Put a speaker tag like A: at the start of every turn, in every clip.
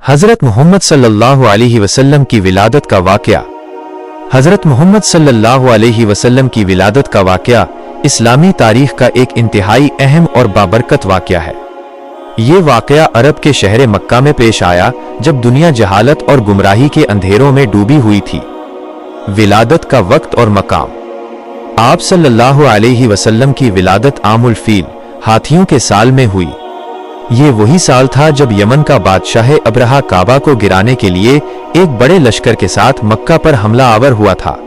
A: हज़रत मोहम्मद सल्लल्लाहु अलैहि वसल्लम की विलादत का वाक़या। हज़रत मोहम्मद सल्लल्लाहु अलैहि वसल्लम की विलादत का वाक़या इस्लामी तारीख़ का एक इंतहाई अहम और बाबरकत वाक़या है। ये वाक़या अरब के शहर मक्का में पेश आया जब दुनिया जहालत और गुमराही के अंधेरों में डूबी हुई थी। विलादत का वक्त और मकाम। आप सल्लल्लाहु अलैहि वसल्लम की विलादत आमुल फील, हाथियों के साल में हुई। ये वही साल था जब यमन का बादशाह अब्रहा काबा को गिराने के लिए एक बड़े लश्कर के साथ मक्का पर हमला आवर हुआ था।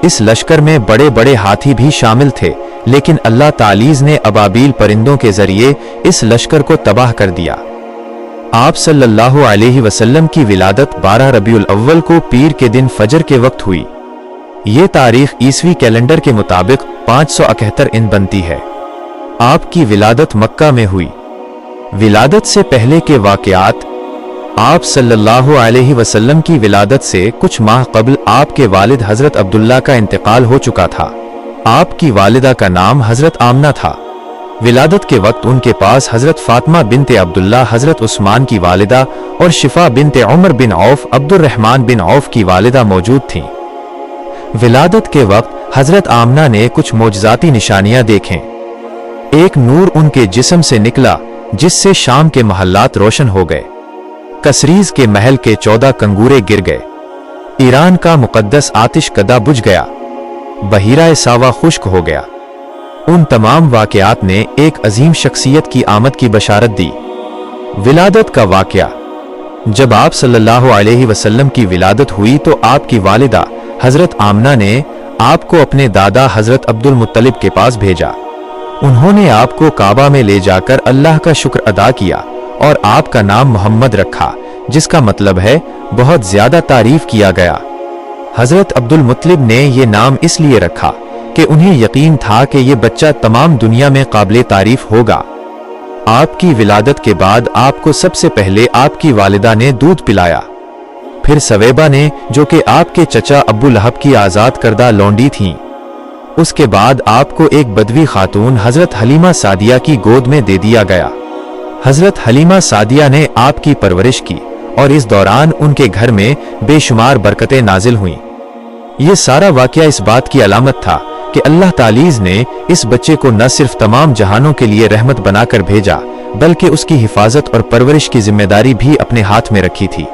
A: इस लश्कर में बड़े बड़े हाथी भी शामिल थे, लेकिन अल्लाह तालीज़ ने अबाबील परिंदों के जरिए इस लश्कर को तबाह कर दिया। आप सल्लल्लाहु अलैहि वसल्लम की विलादत 12 रबीउल अव्वल को पीर के दिन फजर के वक्त हुई। ये तारीख ईसवी कैलेंडर के मुताबिक 571 इन बनती है। आपकी विलादत मक्का में हुई। विलादत से पहले के वाक़यात। आप सल्लल्लाहु अलैहि वसल्लम की विलादत से कुछ माह कबल आपके वालिद हज़रत अब्दुल्ला का इंतकाल हो चुका था। आपकी वालिदा का नाम हज़रत आमना था। विलादत के वक्त उनके पास हज़रत फातिमा बिनते अब्दुल्ला, हज़रत उस्मान की वालिदा और शिफा बिनते उमर बिन औफ, अब्दुर्रहमान बिन औफ की वालिदा मौजूद थीं। विलादत के वक्त हज़रत आमना ने कुछ मोजज़ाती निशानियां देखें। एक नूर उनके जिस्म से निकला जिससे शाम के महल्लात रोशन हो गए। कसरीज के महल के 14 कंगूरे गिर गए। ईरान का मुकद्दस आतिश कदा बुझ गया। बहीरा सावा खुश्क हो गया। उन तमाम वाक़यात ने एक अजीम शख्सियत की आमद की बशारत दी। विलादत का वाक़या। जब आप सल्लल्लाहु अलैहि वसल्लम की विलादत हुई तो आपकी वालिदा हज़रत आमना ने आपको अपने दादा हज़रत अब्दुल मुत्तलिब के पास भेजा। उन्होंने आपको काबा में ले जाकर अल्लाह का शुक्र अदा किया और आपका नाम मोहम्मद रखा, जिसका मतलब है बहुत ज्यादा तारीफ किया गया। हजरत अब्दुल मुत्तलिब ने ये नाम इसलिए रखा कि उन्हें यकीन था कि ये बच्चा तमाम दुनिया में काबिले तारीफ होगा। आपकी विलादत के बाद आपको सबसे पहले आपकी वालिदा ने दूध पिलाया, फिर सवेबा ने, जो कि आपके चचा अब्बू लहब की आजाद करदा लौंडी थीं। उसके बाद आपको एक बदवी खातून हजरत हलीमा सादिया की गोद में दे दिया गया। हजरत हलीमा सादिया ने आपकी परवरिश की और इस दौरान उनके घर में बेशुमार बरकतें नाजिल हुईं। ये सारा वाकया इस बात की अलामत था कि अल्लाह तालीज़ ने इस बच्चे को न सिर्फ तमाम जहानों के लिए रहमत बनाकर भेजा, बल्कि उसकी हिफाजत और परवरिश की जिम्मेदारी भी अपने हाथ में रखी थी।